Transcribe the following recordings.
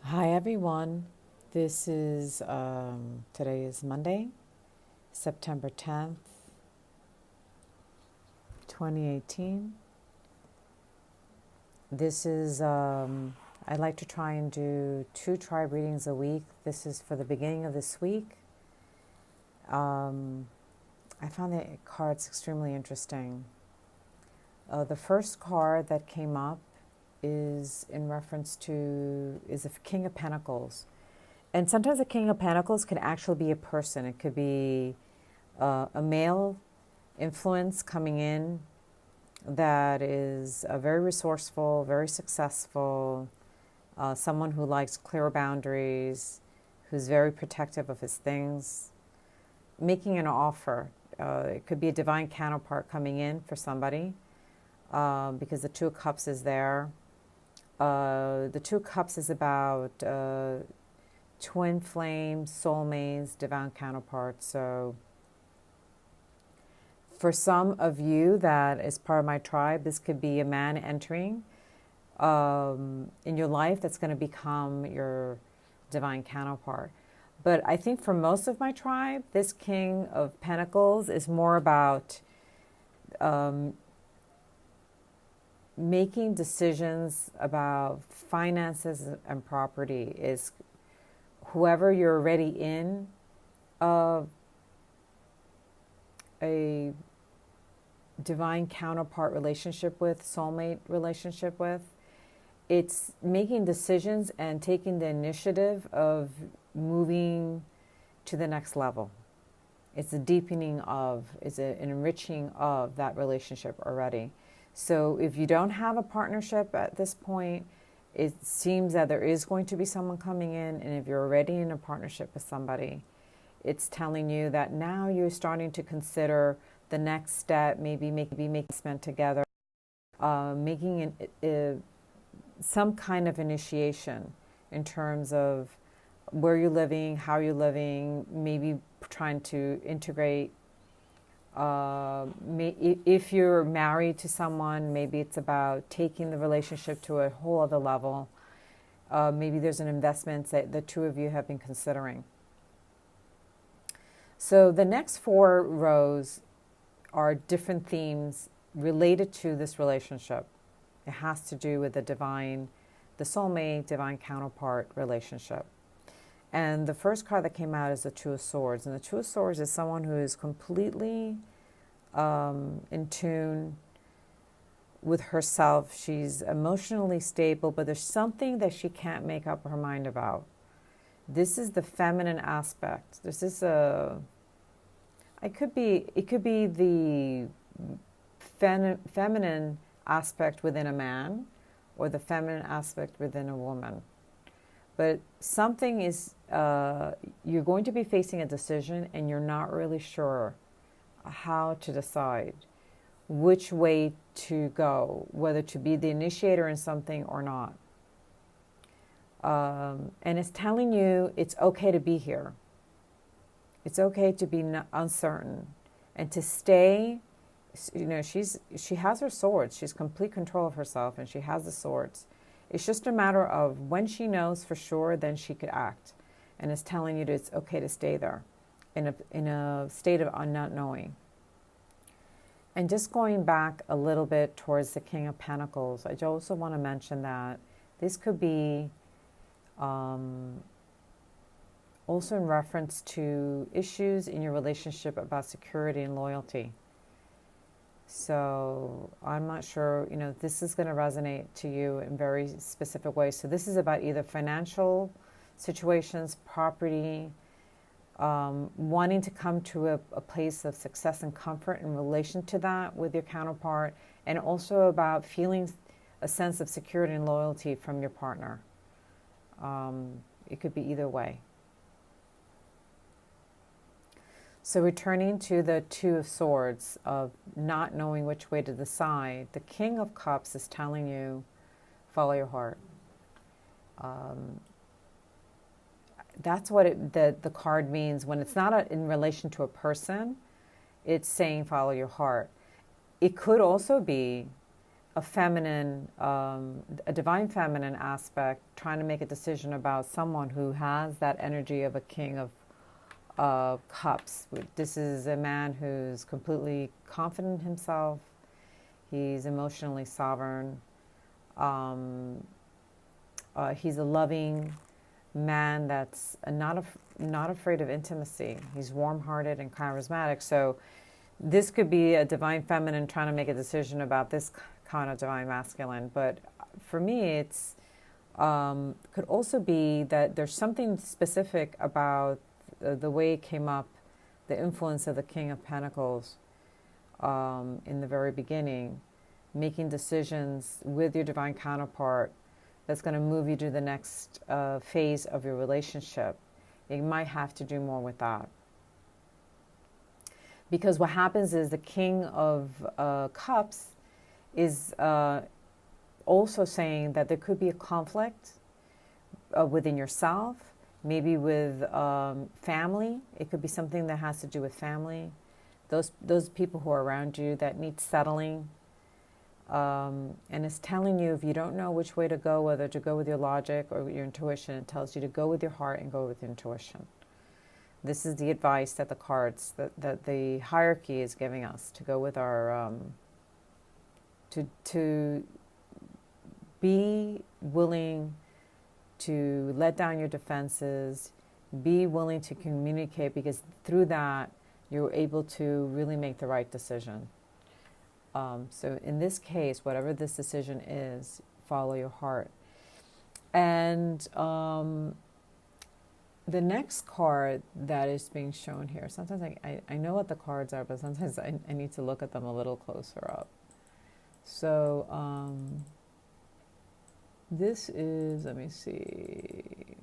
Hi everyone. Today is Monday, September 10th, 2018. I like to try and do 2 tribe readings a week. This is for the beginning of this week. I found the cards extremely interesting. The first card that came up is a King of Pentacles. And sometimes a King of Pentacles can actually be a person. It could be a male influence coming in that is very resourceful, very successful, someone who likes clear boundaries, who's very protective of his things, making an offer. It could be a divine counterpart coming in for somebody because the Two of Cups is there. The Two of Cups is about twin flames, soulmates, divine counterparts. So for some of you that is part of my tribe, this could be a man entering in your life that's going to become your divine counterpart. But I think for most of my tribe, this King of Pentacles is more about making decisions about finances and property. Is whoever you're already in a divine counterpart relationship with, soulmate relationship with, it's making decisions and taking the initiative of moving to the next level. It's a deepening of, an enriching of that relationship already. So if you don't have a partnership at this point, it seems that there is going to be someone coming in. And if you're already in a partnership with somebody, it's telling you that now you're starting to consider the next step, maybe making spend together, making some kind of initiation in terms of where you're living, how you're living, maybe trying to integrate. If you're married to someone, maybe it's about taking the relationship to a whole other level. Maybe there's an investment that the two of you have been considering. So the next 4 rows are different themes related to this relationship. It has to do with the soulmate, divine counterpart relationship. And the first card that came out is the Two of Swords. And the Two of Swords is someone who is completely in tune with herself. She's emotionally stable, but there's something that she can't make up her mind about. This is the feminine aspect. It could be the feminine aspect within a man or the feminine aspect within a woman. But something is, you're going to be facing a decision and you're not really sure how to decide which way to go, whether to be the initiator in something or not. And it's telling you it's okay to be here. It's okay to be uncertain and to stay. She has her swords. She's complete control of herself and she has the swords. It's just a matter of when she knows for sure, then she could act. And it's telling you that it's okay to stay there in a state of not knowing. And just going back a little bit towards the King of Pentacles, I also want to mention that this could be also in reference to issues in your relationship about security and loyalty. So I'm not sure, this is going to resonate to you in very specific ways. So this is about either financial situations, property, wanting to come to a place of success and comfort in relation to that with your counterpart, and also about feeling a sense of security and loyalty from your partner. It could be either way. So returning to the Two of Swords, of not knowing which way to decide, the King of Cups is telling you, follow your heart. That's what the card means. When it's not in relation to a person, it's saying follow your heart. It could also be a feminine, a divine feminine aspect, trying to make a decision about someone who has that energy of a king of cups. This is a man who's completely confident in himself. He's emotionally sovereign. He's a loving man that's not afraid of intimacy. He's warm-hearted and charismatic. So this could be a divine feminine trying to make a decision about this kind of divine masculine. But for me, it's could also be that there's something specific about the way it came up, the influence of the King of Pentacles in the very beginning, making decisions with your divine counterpart that's going to move you to the next phase of your relationship. You might have to do more with that. Because what happens is the King of Cups is also saying that there could be a conflict within yourself, maybe with family. It could be something that has to do with family. Those people who are around you that need settling. And it's telling you, if you don't know which way to go, whether to go with your logic or your intuition, it tells you to go with your heart and go with your intuition. This is the advice that the cards, that the hierarchy is giving us, to go with our, to be willing to let down your defenses, be willing to communicate, because through that, you're able to really make the right decision. So in this case, whatever this decision is, follow your heart. And the next card that is being shown here, sometimes I know what the cards are, but sometimes I need to look at them a little closer up. So this is, let me see.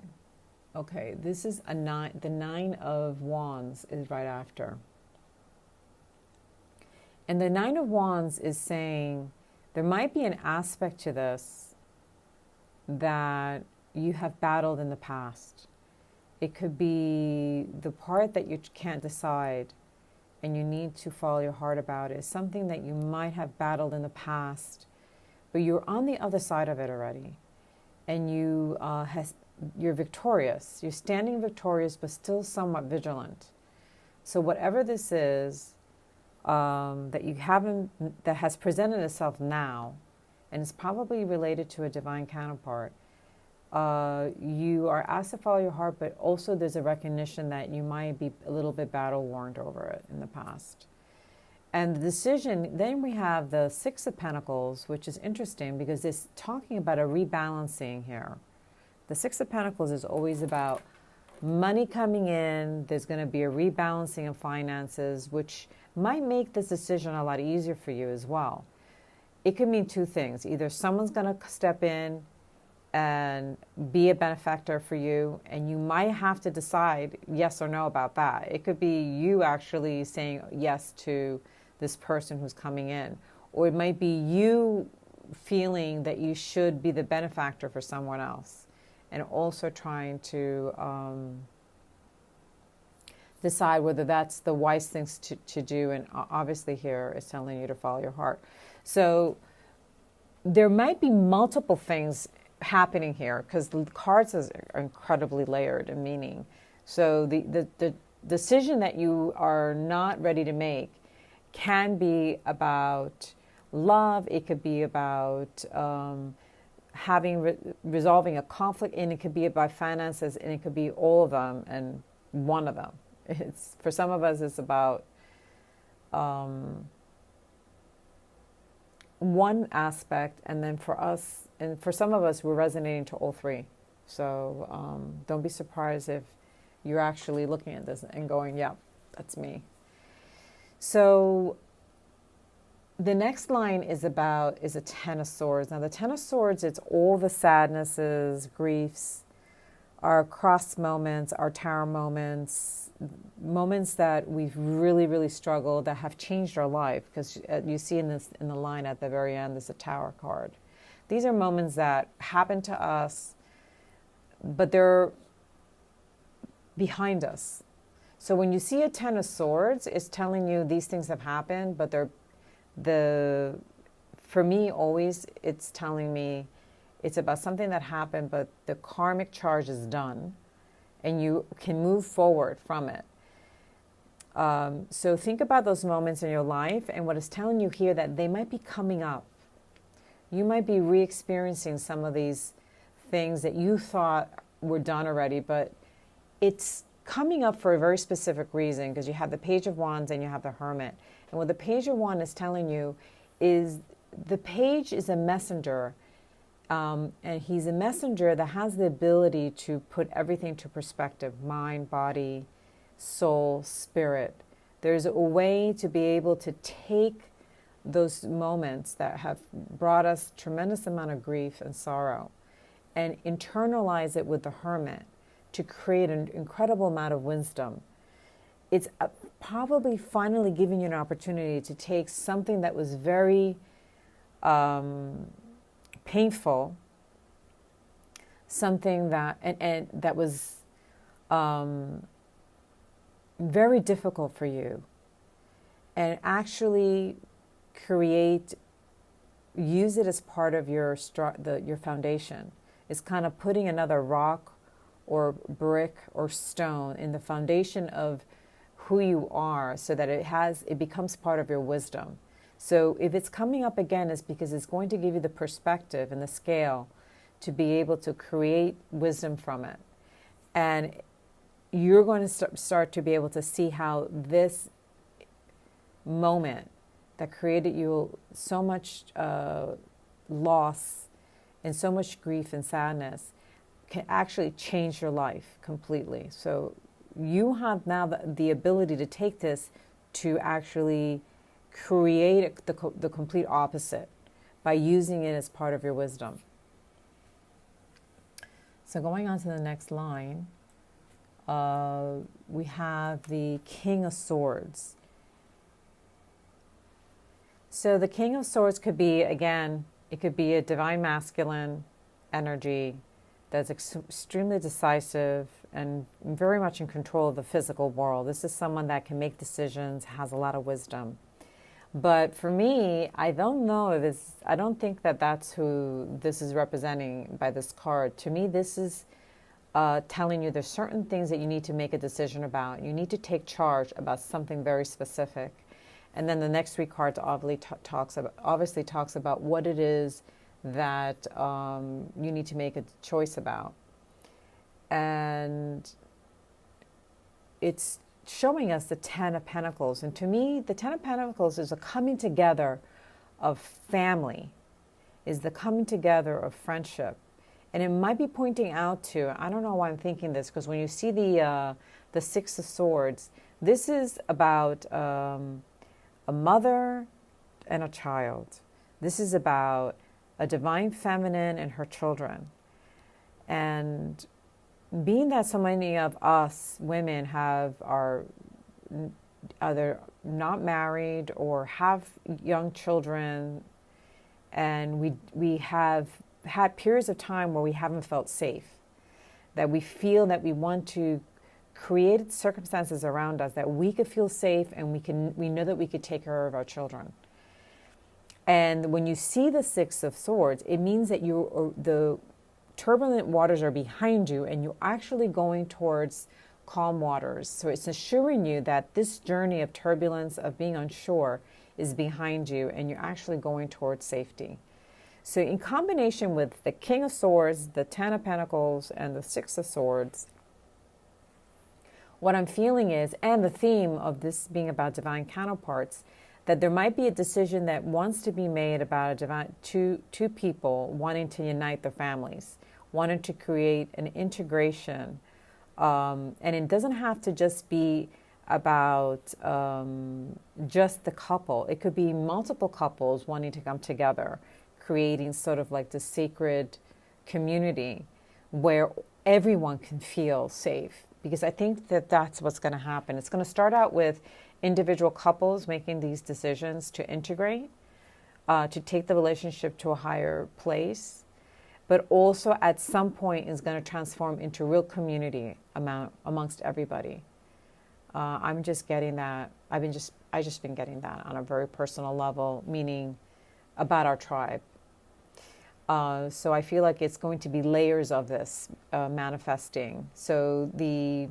Okay, this is a 9. The 9 of Wands is right after. And the 9 of Wands is saying there might be an aspect to this that you have battled in the past. It could be the part that you can't decide and you need to follow your heart about it. Is something that you might have battled in the past, but you're on the other side of it already. And you're victorious. You're standing victorious, but still somewhat vigilant. So whatever this is, that you haven't, that has presented itself now, and it's probably related to a divine counterpart, you are asked to follow your heart, but also there's a recognition that you might be a little bit battle-worn over it in the past. And the decision, then we have the 6 of Pentacles, which is interesting because it's talking about a rebalancing here. The 6 of Pentacles is always about money coming in. There's going to be a rebalancing of finances, which might make this decision a lot easier for you as well. It could mean 2 things. Either someone's going to step in and be a benefactor for you, and you might have to decide yes or no about that. It could be you actually saying yes to this person who's coming in. Or it might be you feeling that you should be the benefactor for someone else, and also trying to decide whether that's the wise things to do. And obviously here is telling you to follow your heart. So there might be multiple things happening here because the cards are incredibly layered in meaning. So the decision that you are not ready to make can be about love. It could be about resolving a conflict, and it could be about finances, and it could be all of them and one of them. It's, for some of us, it's about one aspect, and then for us, and for some of us, we're resonating to all 3. So don't be surprised if you're actually looking at this and going, yeah, that's me. So the next line is a 10 of Swords. Now the 10 of Swords, it's all the sadnesses, griefs, our cross moments, our tower moments, moments that we've really, really struggled, that have changed our life. Because you see in the line at the very end, there's a Tower card. These are moments that happen to us, but they're behind us. So when you see a 10 of Swords, it's telling you these things have happened, but for for me, always it's telling me it's about something that happened, but the karmic charge is done and you can move forward from it. So think about those moments in your life and what it's telling you here, that they might be coming up. You might be re-experiencing some of these things that you thought were done already, but it's coming up for a very specific reason, because you have the Page of Wands and you have the Hermit. And what the Page of Wands is telling you is the page is a messenger, and he's a messenger that has the ability to put everything to perspective: mind, body, soul, spirit. There's a way to be able to take those moments that have brought us tremendous amount of grief and sorrow and internalize it with the Hermit to create an incredible amount of wisdom. It's probably finally giving you an opportunity to take something that was very painful, something that and that was very difficult for you, and actually use it as part of your foundation. It's kind of putting another rock or brick or stone in the foundation of who you are, so that it becomes part of your wisdom. So if it's coming up again, it's because it's going to give you the perspective and the scale to be able to create wisdom from it. And you're going to start to be able to see how this moment that created you so much loss and so much grief and sadness can actually change your life completely. So you have now the ability to take this to actually create the complete opposite by using it as part of your wisdom. So going on to the next line, we have the King of Swords. So the King of Swords could be, again, it could be a divine masculine energy that's extremely decisive and very much in control of the physical world. This is someone that can make decisions, has a lot of wisdom. But for me, I don't think that that's who this is representing by this card. To me, this is telling you there's certain things that you need to make a decision about. You need to take charge about something very specific. And then the next three cards obviously talks about what it is that you need to make a choice about. And it's showing us the Ten of Pentacles. And to me, the Ten of Pentacles is a coming together of family, is the coming together of friendship. And it might be pointing out to, I don't know why I'm thinking this, because when you see the Six of Swords, this is about a mother and a child. This is about a divine feminine and her children. And being that so many of us women are either not married or have young children, and we have had periods of time where we haven't felt safe, that we feel that we want to create circumstances around us that we could feel safe, and we know that we could take care of our children. And when you see the Six of Swords, it means that the turbulent waters are behind you and you're actually going towards calm waters. So it's assuring you that this journey of turbulence, of being unsure, is behind you and you're actually going towards safety. So in combination with the King of Swords, the Ten of Pentacles, and the Six of Swords, what I'm feeling is, and the theme of this being about divine counterparts, that there might be a decision that wants to be made about two people wanting to unite their families, wanting to create an integration. And it doesn't have to just be about just the couple. It could be multiple couples wanting to come together, creating sort of like the sacred community where everyone can feel safe. Because I think that that's what's going to happen. It's going to start out with individual couples making these decisions to integrate, to take the relationship to a higher place, but also at some point is going to transform into real community amongst everybody. I'm just getting that. I just been getting that on a very personal level, meaning about our tribe. So I feel like it's going to be layers of this manifesting. So the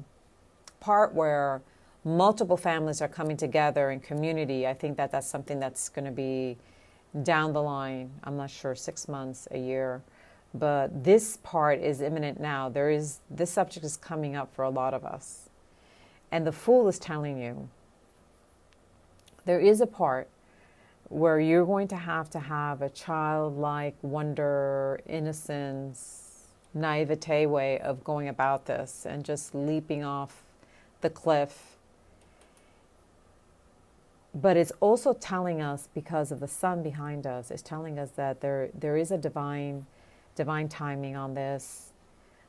part where multiple families are coming together in community, I think that that's something that's going to be down the line. I'm not sure, 6 months, a year. But this part is imminent now. This subject is coming up for a lot of us. And the Fool is telling you, there is a part where you're going to have a childlike wonder, innocence, naivete way of going about this and just leaping off the cliff. But it's also telling us, because of the sun behind us, it's telling us that there is a divine timing on this.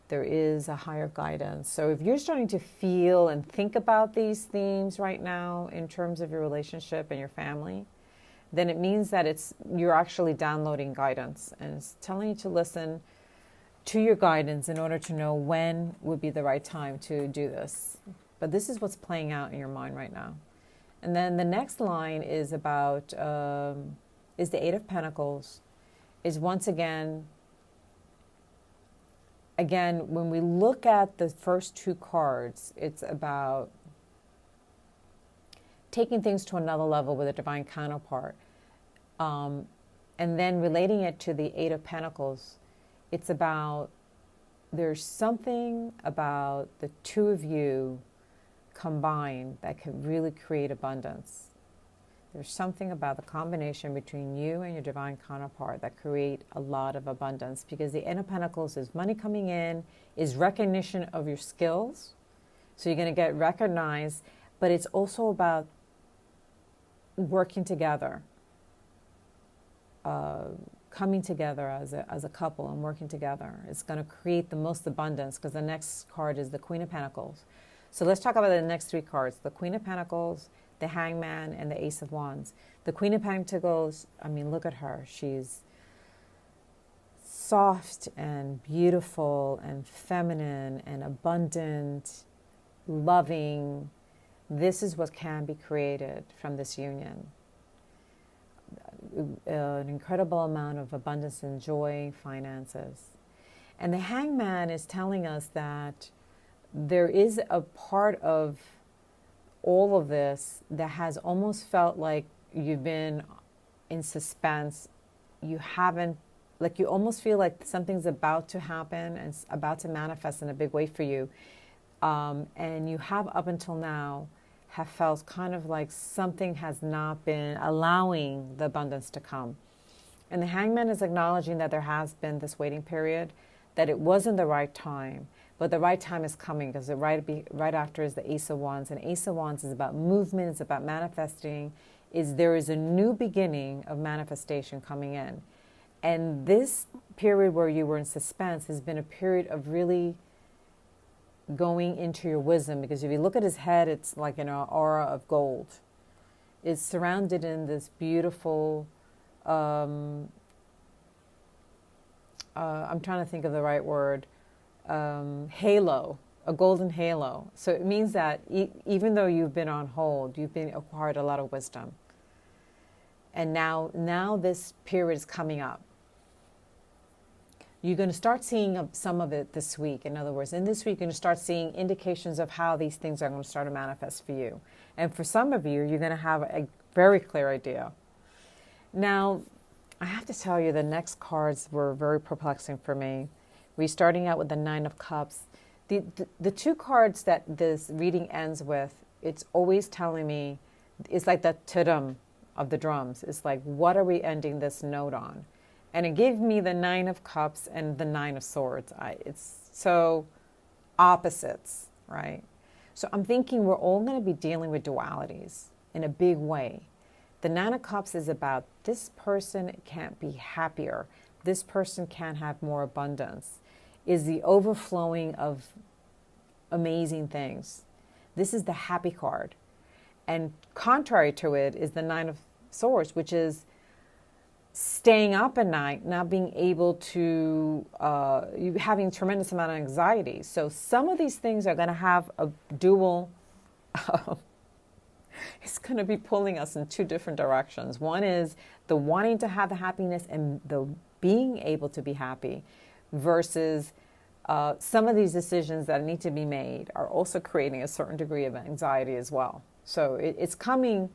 There is a higher guidance. So if you're starting to feel and think about these themes right now in terms of your relationship and your family, then it means that you're actually downloading guidance, and it's telling you to listen to your guidance in order to know when would be the right time to do this. But this is what's playing out in your mind right now. And then the next line is about is the Eight of Pentacles. Is once again, when we look at the first two cards, it's about taking things to another level with a divine counterpart. And then relating it to the Eight of Pentacles, it's about, there's something about the two of you combined that could really create abundance. There's something about the combination between you and your divine counterpart that create a lot of abundance, because the Eight of Pentacles is money coming in, is recognition of your skills. So you're going to get recognized, but it's also about working together, coming together as a couple and working together. It's going to create the most abundance, because the next card is the Queen of Pentacles. So let's talk about the next three cards: the Queen of Pentacles, the Hangman, and the Ace of Wands. The Queen of Pentacles, I mean, look at her. She's soft and beautiful and feminine and abundant, loving. This is what can be created from this union. An incredible amount of abundance and joy, finances. And the Hangman is telling us that there is a part of all of this that has almost felt like you've been in suspense. You haven't, like, you almost feel like something's about to happen and it's about to manifest in a big way for you. And you have, up until now, have felt kind of like something has not been allowing the abundance to come. And the Hangman is acknowledging that there has been this waiting period, that it wasn't the right time. But the right time is coming, because right after is the Ace of Wands. And Ace of Wands is about movement, it's about manifesting. There is a new beginning of manifestation coming in. And this period where you were in suspense has been a period of really going into your wisdom, because if you look at his head, it's like an aura of gold. It's surrounded in this beautiful, I'm trying to think of the right word, halo, a golden halo. So it means that even though you've been on hold, you've been acquired a lot of wisdom. And now this period is coming up. You're going to start seeing some of it this week. In other words, in this week, you're going to start seeing indications of how these things are going to start to manifest for you. And for some of you, you're going to have a very clear idea. Now, I have to tell you, the next cards were very perplexing for me. We're starting out with the Nine of Cups. The two cards that this reading ends with, it's always telling me, it's like the ta-dum of the drums. It's like, what are we ending this note on? And it gave me the Nine of Cups and the Nine of Swords. It's so opposites, right? So I'm thinking we're all going to be dealing with dualities in a big way. The Nine of Cups is about this person can't be happier. This person can have more abundance. Is the overflowing of amazing things. This is the happy card. And contrary to it is the Nine of Swords, which is staying up at night, not being able to, you having tremendous amount of anxiety. So some of these things are going to have a dual It's going to be pulling us in two different directions. One is the wanting to have the happiness and the being able to be happy, versus some of these decisions that need to be made are also creating a certain degree of anxiety as well. So it's coming,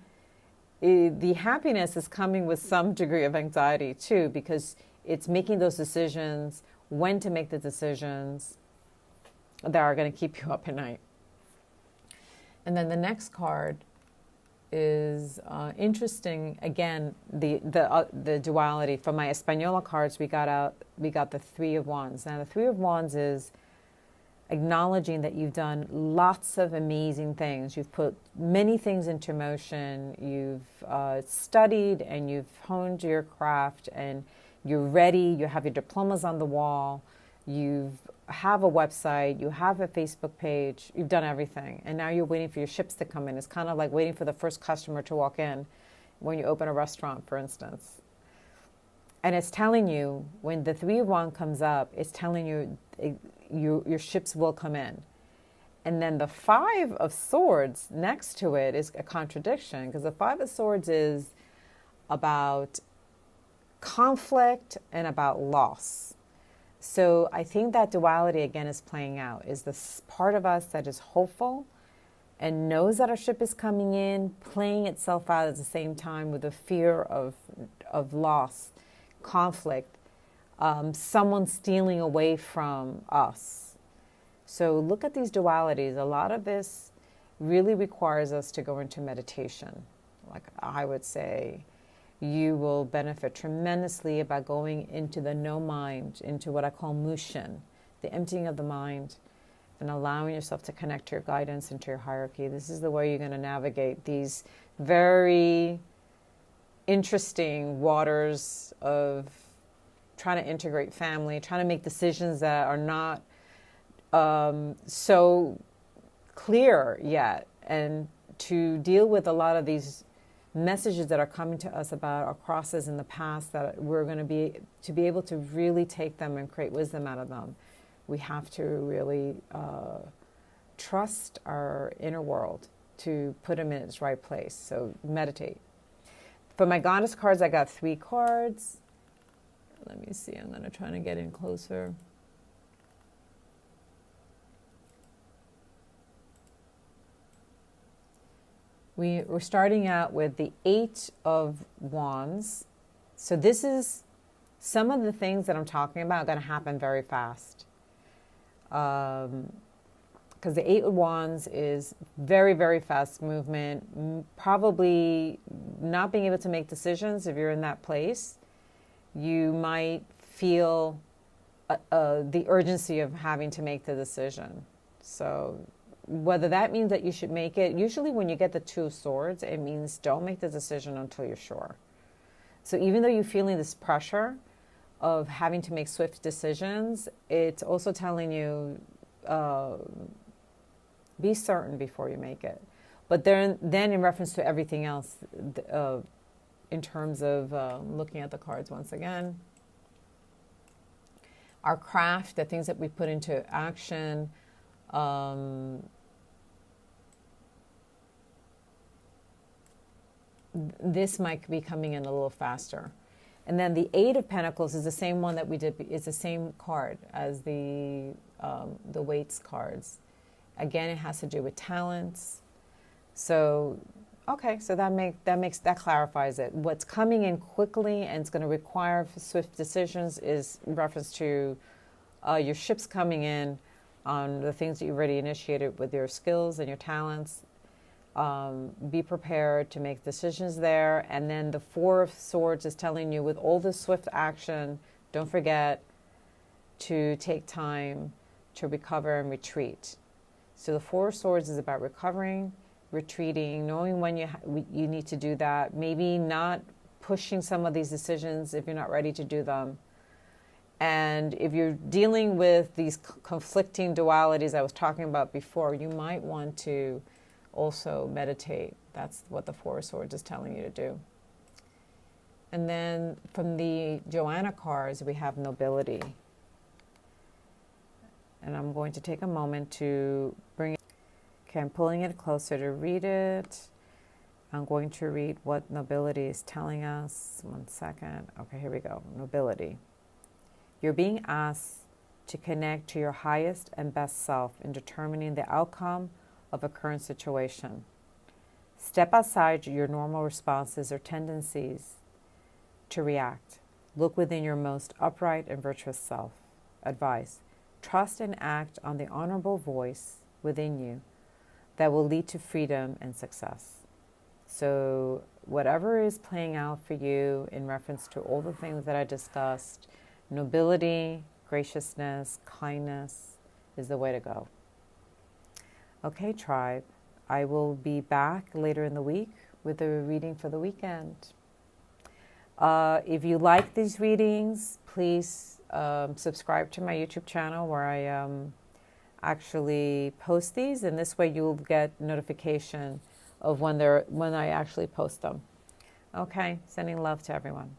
the happiness is coming with some degree of anxiety too, because it's making those decisions, when to make the decisions that are going to keep you up at night. And then the next card is interesting. Again, the duality. From my Española cards, we got the Three of Wands. Now, the Three of Wands is acknowledging that you've done lots of amazing things. You've put many things into motion. You've studied and you've honed your craft, and you're ready. You have your diplomas on the wall. You have a website. You have a Facebook page. You've done everything. And now you're waiting for your ships to come in. It's kind of like waiting for the first customer to walk in when you open a restaurant, for instance. And it's telling you, when the Three of Wands comes up, it's telling you your ships will come in. And then the Five of Swords next to it is a contradiction, because the Five of Swords is about conflict and about loss. So I think that duality again is playing out, is this part of us that is hopeful and knows that our ship is coming in, playing itself out at the same time with the fear of loss, conflict, someone stealing away from us. So look at these dualities. A lot of this really requires us to go into meditation. Like I would say, you will benefit tremendously by going into the no mind, into what I call mushin, the emptying of the mind, and allowing yourself to connect to your guidance and to your hierarchy. This is the way you're going to navigate these very interesting waters of trying to integrate family, trying to make decisions that are not so clear yet, and to deal with a lot of these messages that are coming to us about our crosses in the past, that we're going to be able to really take them and create wisdom out of them. We have to really trust our inner world to put them in its right place. So meditate. For my goddess cards, I got 3 cards. Let me see. I'm going to try to get in closer. We're starting out with the 8 of Wands. So this is some of the things that I'm talking about are going to happen very fast. Because the 8 of Wands is very, very fast movement. Probably not being able to make decisions if you're in that place. You might feel the urgency of having to make the decision. So whether that means that you should make it, usually when you get the 2 of Swords, it means don't make the decision until you're sure. So even though you're feeling this pressure of having to make swift decisions, it's also telling you, be certain before you make it. But then in reference to everything else, in terms of looking at the cards once again, our craft, the things that we put into action, this might be coming in a little faster. And then the 8 of Pentacles is the same one that we did. It's the same card as the Weights cards. Again, it has to do with talents. So, okay, so that clarifies it. What's coming in quickly and it's going to require swift decisions is in reference to your ships coming in on the things that you've already initiated with your skills and your talents. Be prepared to make decisions there. And then the 4 of Swords is telling you, with all this swift action, don't forget to take time to recover and retreat. So the 4 of Swords is about recovering, retreating, knowing when you need to do that, maybe not pushing some of these decisions if you're not ready to do them. And if you're dealing with these conflicting dualities I was talking about before, you might want to also meditate. That's what the 4 of Swords is telling you to do. And then from the Joanna cards, we have nobility. And I'm going to take a moment to bring it. Okay, I'm pulling it closer to read it. I'm going to read what nobility is telling us. 1 second. Okay, here we go. Nobility. You're being asked to connect to your highest and best self in determining the outcome of a current situation. Step outside your normal responses or tendencies to react. Look within your most upright and virtuous self. Advice. Trust and act on the honorable voice within you that will lead to freedom and success. So whatever is playing out for you in reference to all the things that I discussed, nobility, graciousness, kindness is the way to go. Okay, tribe. I will be back later in the week with a reading for the weekend. If you like these readings, please subscribe to my YouTube channel where I actually post these, and this way you'll get notification of when I actually post them. Okay, sending love to everyone.